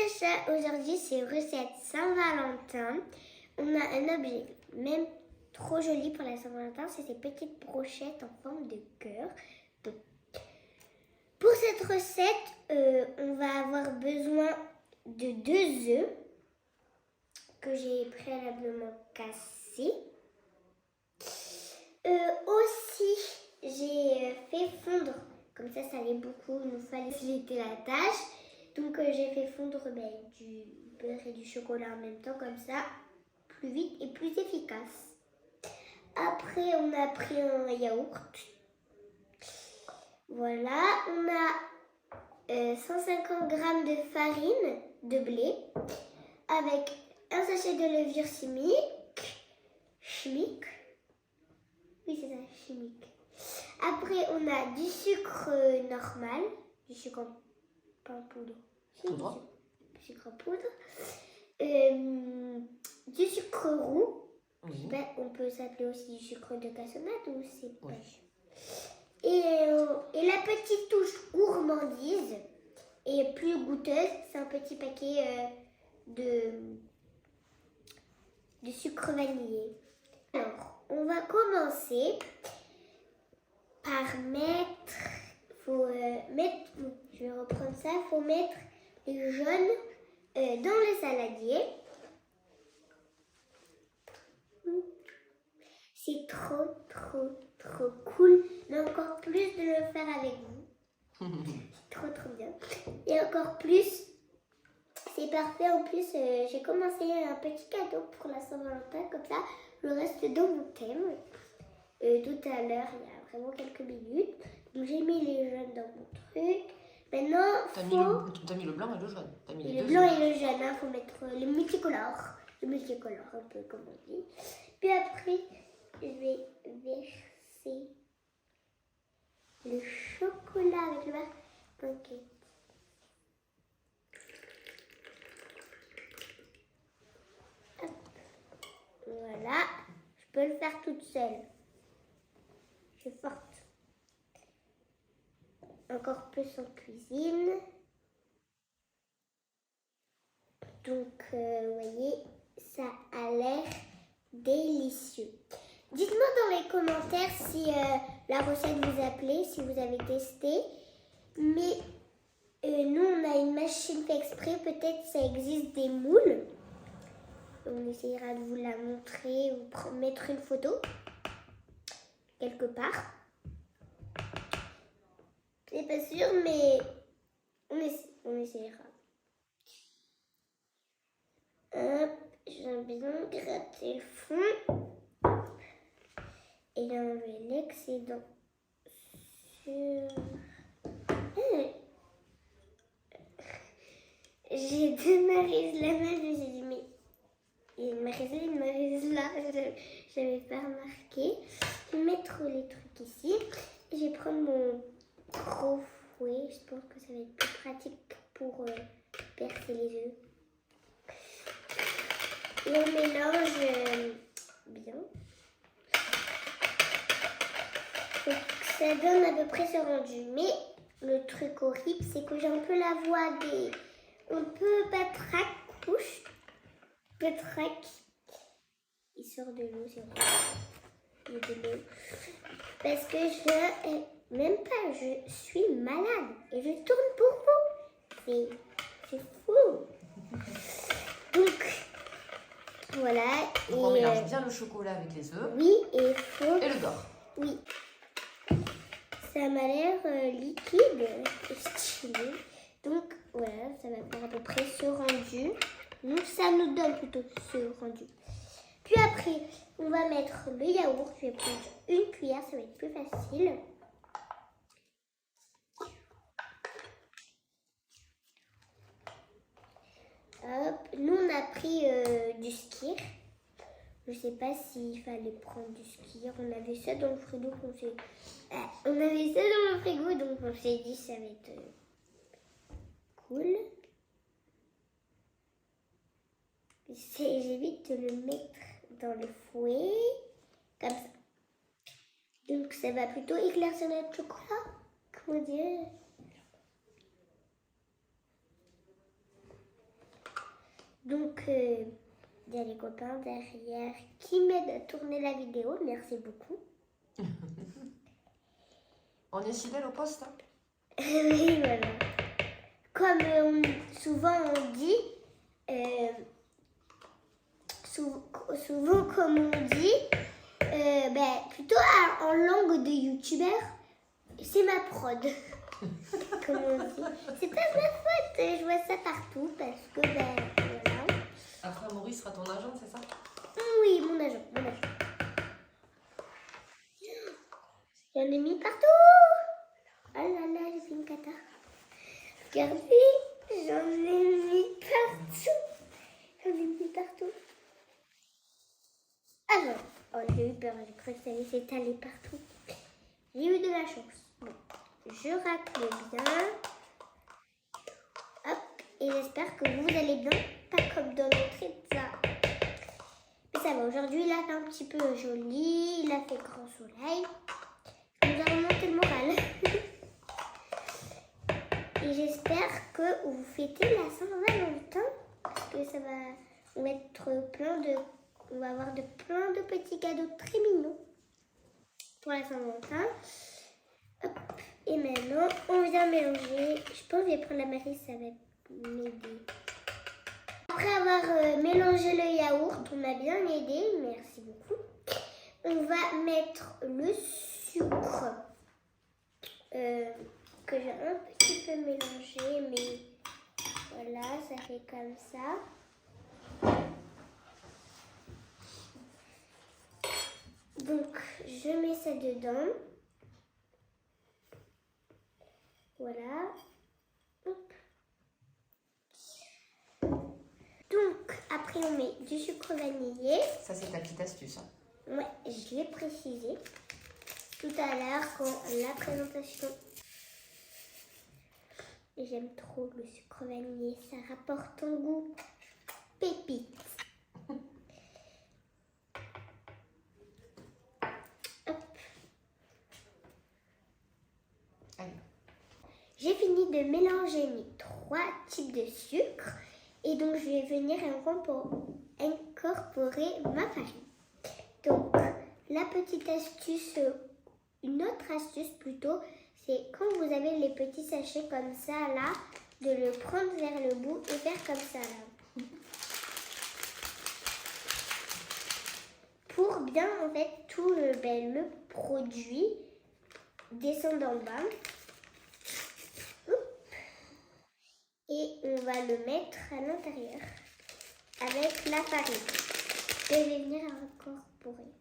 Chacha, aujourd'hui c'est recette Saint-Valentin. On a un objet même trop joli pour la Saint-Valentin, c'est ces petites brochettes en forme de cœur. Donc, pour cette recette, on va avoir besoin de 2 œufs que j'ai préalablement cassés. Aussi, j'ai fait fondre, comme ça allait beaucoup, il nous fallait faciliter la tâche. Donc j'ai fait fondre du beurre et du chocolat en même temps, comme ça, plus vite et plus efficace. Après, on a pris un yaourt. Voilà, on a 150 g de farine de blé avec un sachet de levure chimique. Oui, c'est ça, chimique. Après, on a du sucre normal, du sucre en poudre. Du sucre en poudre. Du sucre roux. Oui. Ben, on peut s'appeler aussi du sucre de cassonade ou c'est pas. Et la petite touche gourmandise et plus goûteuse, c'est un petit paquet de sucre vanillé. Alors, on va commencer par mettre, je vais reprendre ça, il faut mettre les jaunes dans le saladier. C'est trop cool, mais encore plus de le faire avec vous. Trop bien. Et encore plus, c'est parfait. En plus, j'ai commencé un petit cadeau pour la Saint-Valentin, comme ça, je reste dans mon thème. Tout à l'heure, il y a vraiment quelques minutes. Donc j'ai mis les jaunes dans mon truc. Maintenant, t'as mis le blanc et le jaune. Le blanc et le jaune, il faut mettre les multicolores. Le multicolore, un peu comme on dit. Puis après, je vais verser le chocolat avec le beurre. Ok. Hop. Voilà. Je peux le faire toute seule. Je suis forte. Encore plus en cuisine. Donc, vous voyez, ça a l'air délicieux. Dites-moi dans les commentaires si la recette vous a plu, si vous avez testé. Mais nous, on a une machine fait exprès. Peut-être ça existe des moules. On essayera de vous la montrer ou mettre une photo quelque part. C'est pas sûr, mais on essaiera. Hop, j'ai bien gratté le fond. Et enlever l'excédent sur... J'ai 2 Maryse là-bas, je me suis dit, mais il y a une Maryse là, je n'avais pas remarqué. Je vais mettre les trucs ici. Et je vais prendre mon gros fouet, je pense que ça va être plus pratique pour percer les œufs. Et on mélange bien. Donc, ça donne à peu près ce rendu. Mais le truc horrible, c'est que j'ai un peu la voix des... Un peu patraque, couche. Patraque. Il sort de l'eau, c'est vrai. Il y a de l'eau. Parce que je suis malade. Et je tourne pour vous. C'est fou. Donc, voilà. Donc on mélange bien le chocolat avec les œufs. Oui, et faut... Et le beurre. Oui. Ça m'a l'air liquide et stylé. Donc voilà, ça va faire à peu près ce rendu. Donc ça nous donne plutôt ce rendu. Puis après, on va mettre le yaourt. Je vais prendre une cuillère, ça va être plus facile. Hop. Nous, on a pris du skyr. Je sais pas s'il fallait prendre du skyr. On avait ça dans le frigo. Donc on s'est dit ça va être cool. J'évite de le mettre dans le fouet. Comme ça. Donc ça va plutôt éclaircir notre chocolat. Comment dire? Donc, il y a les copains derrière qui m'aident à tourner la vidéo. Merci beaucoup. On est fidèle au poste, hein? Oui, voilà. Comme souvent on dit, souvent comme on dit, plutôt en langue de youtubeur, c'est ma prod. Comme on dit. C'est pas ma faute, je vois ça partout parce que voilà. Après, Maurice sera ton agent, c'est ça? Oui, mon agent. J'en ai mis partout. Oh là là, j'ai fait une cata. Regardez, j'en ai mis partout. Ah non, oh, j'ai eu peur, j'ai cru que ça allait s'étaler partout. J'ai eu de la chance. Bon, je racle bien. Hop, et j'espère que vous allez bien, pas comme dans notre pizza. Mais ça va, aujourd'hui il a fait un petit peu joli, il a fait grand soleil. Ça nous a remonté le moral. Et j'espère que vous fêtez la Saint-Valentin, parce que ça va mettre on va avoir plein de petits cadeaux très mignons pour la Saint-Valentin. Hop. Et maintenant, on vient mélanger. Je pense que je vais prendre la Marie, ça va m'aider. Après avoir mélangé le yaourt, on m'a bien aidé, merci beaucoup. On va mettre le sucre que j'ai un petit peu mélangé, mais voilà, ça fait comme ça. Donc, je mets ça dedans. Voilà. Hop. Donc, après, on met du sucre vanillé. Ça, c'est ta petite astuce, hein? Ouais, je l'ai précisé tout à l'heure quand la présentation. J'aime trop le sucre vanillé, ça rapporte un goût pépite. Hop. Allez. J'ai fini de mélanger mes 3 types de sucre et donc je vais venir incorporer ma farine. Donc la petite astuce, une autre astuce plutôt, c'est quand vous avez les petits sachets comme ça là, de le prendre vers le bout et faire comme ça là. Pour bien en fait tout le produit descendre en bas. Et on va le mettre à l'intérieur avec la farine que je vais venir incorporer.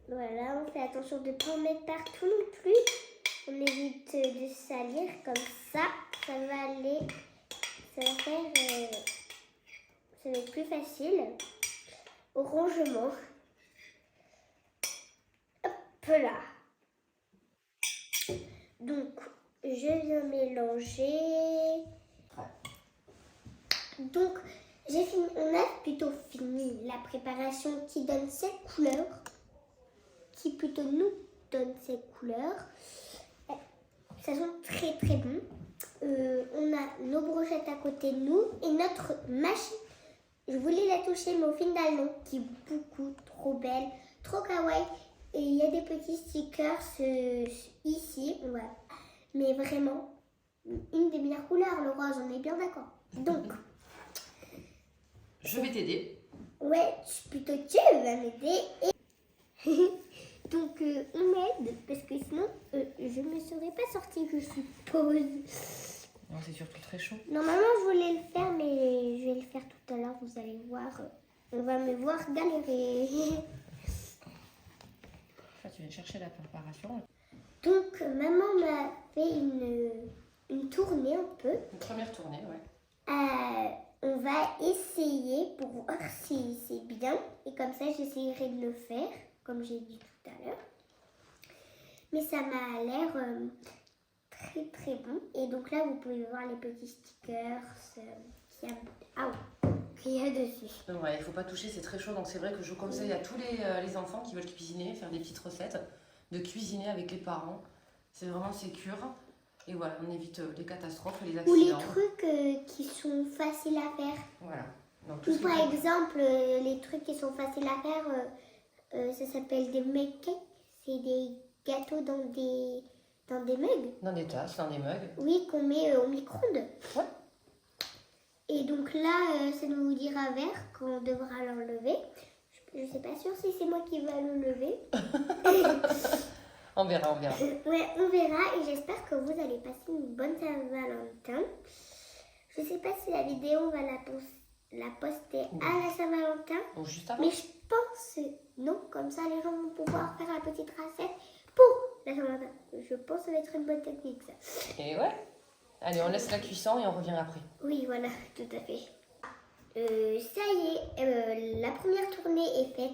Voilà, on fait attention de ne pas en mettre partout non plus. On évite de salir comme ça. Ça va aller, ça va être plus facile au rangement. Hop là. Donc, je viens mélanger. Donc, on a plutôt fini la préparation qui donne cette couleur. Qui plutôt nous donne cette couleur. Ça sent très très bon. On a nos brochettes à côté de nous et notre machine. Je voulais la toucher, mais au final non, qui est beaucoup trop belle, trop kawaii. Et il y a des petits stickers ici, ouais. Mais vraiment, une des meilleures couleurs, le rose, on est bien d'accord. Donc, je vais t'aider. Ouais, plutôt tu vas m'aider. Et donc, on m'aide, parce que sinon, je ne me serais pas sortie, je suppose. Non, c'est surtout très chaud. Normalement, je voulais le faire, mais je vais le faire tout à l'heure, vous allez voir. On va me voir galérer. Tu viens chercher la préparation. Donc, maman m'a fait une tournée un peu. Une première tournée, ouais. On va essayer pour voir si c'est bien. Et comme ça, j'essayerai de le faire, comme j'ai dit tout à l'heure. Mais ça m'a l'air très très bon. Et donc là, vous pouvez voir les petits stickers qu'il y a dessus. Ouais, il faut pas toucher, c'est très chaud. Donc c'est vrai que je conseille à tous les enfants qui veulent cuisiner, faire des petites recettes, de cuisiner avec les parents. C'est vraiment sécure. Et voilà, on évite les catastrophes et les Ou les accidents. trucs qui sont faciles à faire. Voilà. Donc, tout Ou ce qui par est- exemple, les trucs qui sont faciles à faire, ça s'appelle des mug cakes. C'est des gâteaux dans des mugs. Dans des tasses, dans des mugs. Oui, qu'on met au micro-ondes. Ouais. Et donc là, ça nous dira vert qu'on devra l'enlever. Je ne sais pas sûre si c'est moi qui vais le lever. On verra, on verra. Ouais, on verra et j'espère que vous allez passer une bonne Saint-Valentin. Je ne sais pas si la vidéo, on va la poster à la Saint-Valentin. Donc, juste avant. Mais je pense non, comme ça les gens vont pouvoir faire la petite recette pour la Saint-Valentin. Je pense que ça va être une bonne technique ça. Et ouais. Allez, on laisse la cuisson et on revient après. Oui, voilà, tout à fait. Ça y est, la première tournée est faite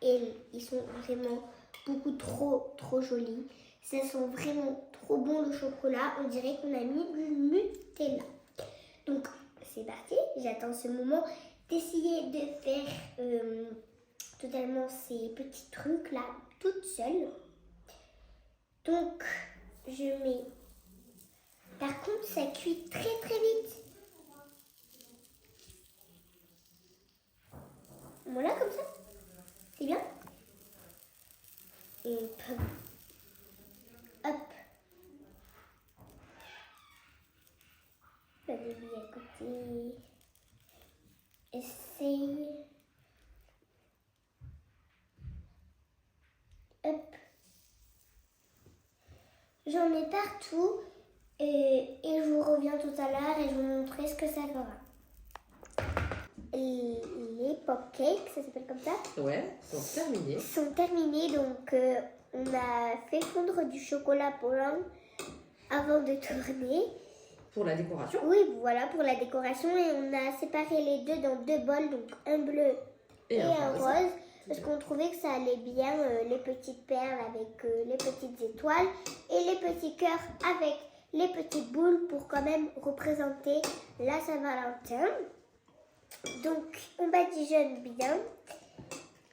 et ils sont vraiment beaucoup trop jolis. Ça sent vraiment trop bon le chocolat. On dirait qu'on a mis du Nutella. Donc, c'est parti. J'attends ce moment d'essayer de faire totalement ces petits trucs là toute seule. Donc, je mets... Par contre, ça cuit très vite. Voilà, comme ça. C'est bien. Et hop. Hop. La bébé à côté. Essaye. Hop. J'en ai partout. Et je vous reviens tout à l'heure et je vous montrerai ce que ça fera. Les pop cakes, ça s'appelle comme ça, Ouais, sont terminés. sont terminés. Donc, on a fait fondre du chocolat Poland avant de tourner. Pour la décoration. Oui, voilà, pour la décoration. Et on a séparé les deux dans deux bols, donc un bleu et un rose. Parce qu'on trouvait que ça allait bien, les petites perles avec les petites étoiles et les petits cœurs avec les petites boules pour quand même représenter la Saint-Valentin. Donc, on badigeonne bien.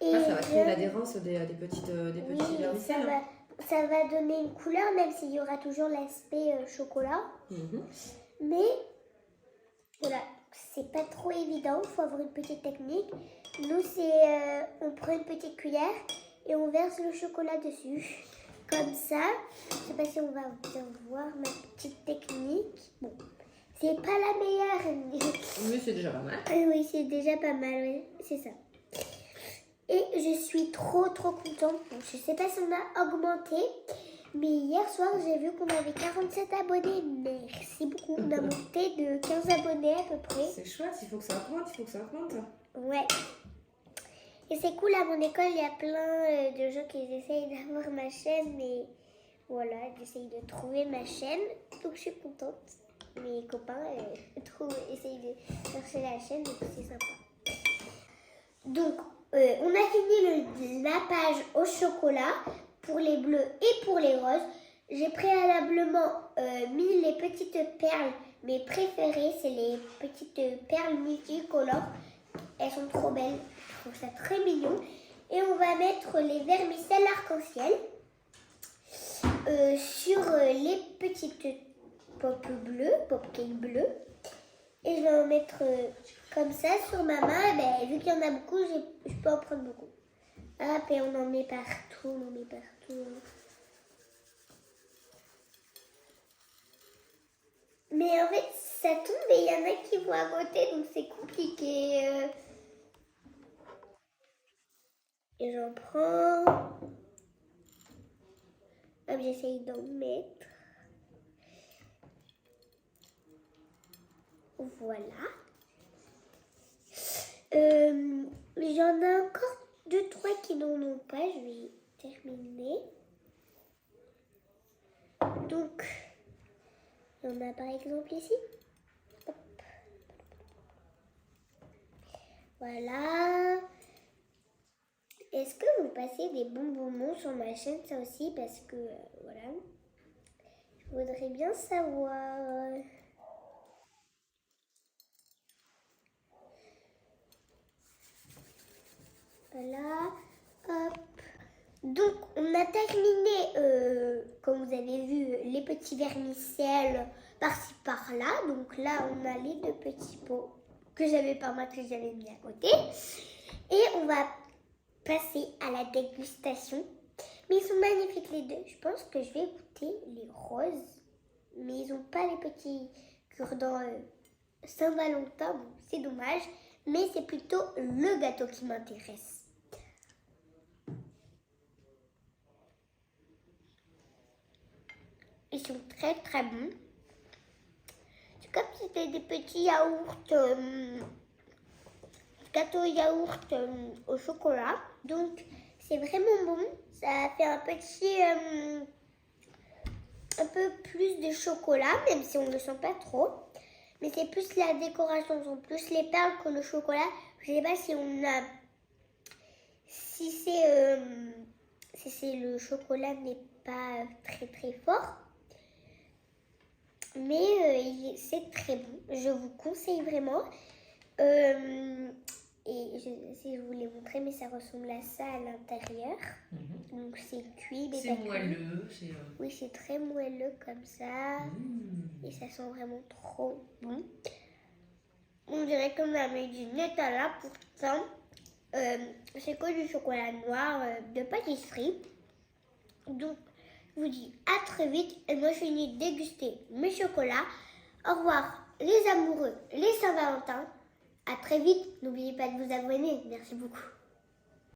Et Ça va créer l'adhérence des petits oui, vermicelles. ça va donner une couleur, même s'il y aura toujours l'aspect chocolat. Mais voilà, c'est pas trop évident, il faut avoir une petite technique. Nous, c'est on prend une petite cuillère et on verse le chocolat dessus. Comme ça, je sais pas si on va bien voir ma petite technique. Bon, c'est pas la meilleure. Mais c'est déjà pas mal. Oui, c'est déjà pas mal, oui, c'est ça. Et je suis trop contente. Bon, je sais pas si on a augmenté, mais hier soir, j'ai vu qu'on avait 47 abonnés. Merci beaucoup. On a monté de 15 abonnés à peu près. C'est chouette, il faut que ça augmente, Ouais. Et c'est cool, à mon école, il y a plein de gens qui essayent d'avoir ma chaîne, mais voilà, j'essaye de trouver ma chaîne, donc je suis contente. Mes copains essayent de chercher la chaîne, donc c'est sympa. Donc, on a fini la page au chocolat pour les bleus et pour les roses. J'ai préalablement mis les petites perles, mes préférées, c'est les petites perles multicolores. Elles sont trop belles, je trouve ça très mignon. Et on va mettre les vermicelles arc-en-ciel sur les petites pop cake bleues. Et je vais en mettre comme ça sur ma main. Ben, vu qu'il y en a beaucoup, je peux en prendre beaucoup. Hop, et on en met partout, Mais en fait, ça tombe et il y en a qui vont à côté, donc c'est compliqué. Et j'en prends. Hop, j'essaye d'en mettre. Voilà. J'en ai encore 2-3 qui n'en ont pas. Je vais terminer. Donc, il y en a par exemple ici. Hop. Voilà. Est-ce que vous passez des bons moments sur ma chaîne, ça aussi, parce que, voilà, je voudrais bien savoir. Voilà, hop, Donc, on a terminé, comme vous avez vu, les petits vermicelles par-ci par-là. Donc là, on a les 2 petits pots que j'avais pas moi, que j'avais mis à côté. Et on va passer à la dégustation. Mais ils sont magnifiques les deux. Je pense que je vais goûter les roses. Mais ils n'ont pas les petits cure-dents Saint-Valentin. Bon, c'est dommage. Mais c'est plutôt le gâteau qui m'intéresse. Ils sont très très bons. C'est comme si c'était des petits yaourts, gâteau yaourt au chocolat. Donc c'est vraiment bon. Ça fait un petit, un peu plus de chocolat, même si on ne le sent pas trop. Mais c'est plus la décoration, sont plus les perles que le chocolat. Je ne sais pas si on a, si c'est le chocolat n'est pas très très fort. Mais c'est très bon, je vous conseille vraiment. Et si je vous l'ai montré, mais ça ressemble à ça à l'intérieur. Donc c'est cuit, mais C'est pas cuit. moelleux. Oui, c'est très moelleux comme ça. Et ça sent vraiment trop bon. On dirait qu'on a mis du Nutella, pourtant c'est que du chocolat noir de pâtisserie. Donc je vous dis à très vite et moi je finis de déguster mes chocolats. Au revoir les amoureux, les Saint-Valentin. À très vite. N'oubliez pas de vous abonner. Merci beaucoup.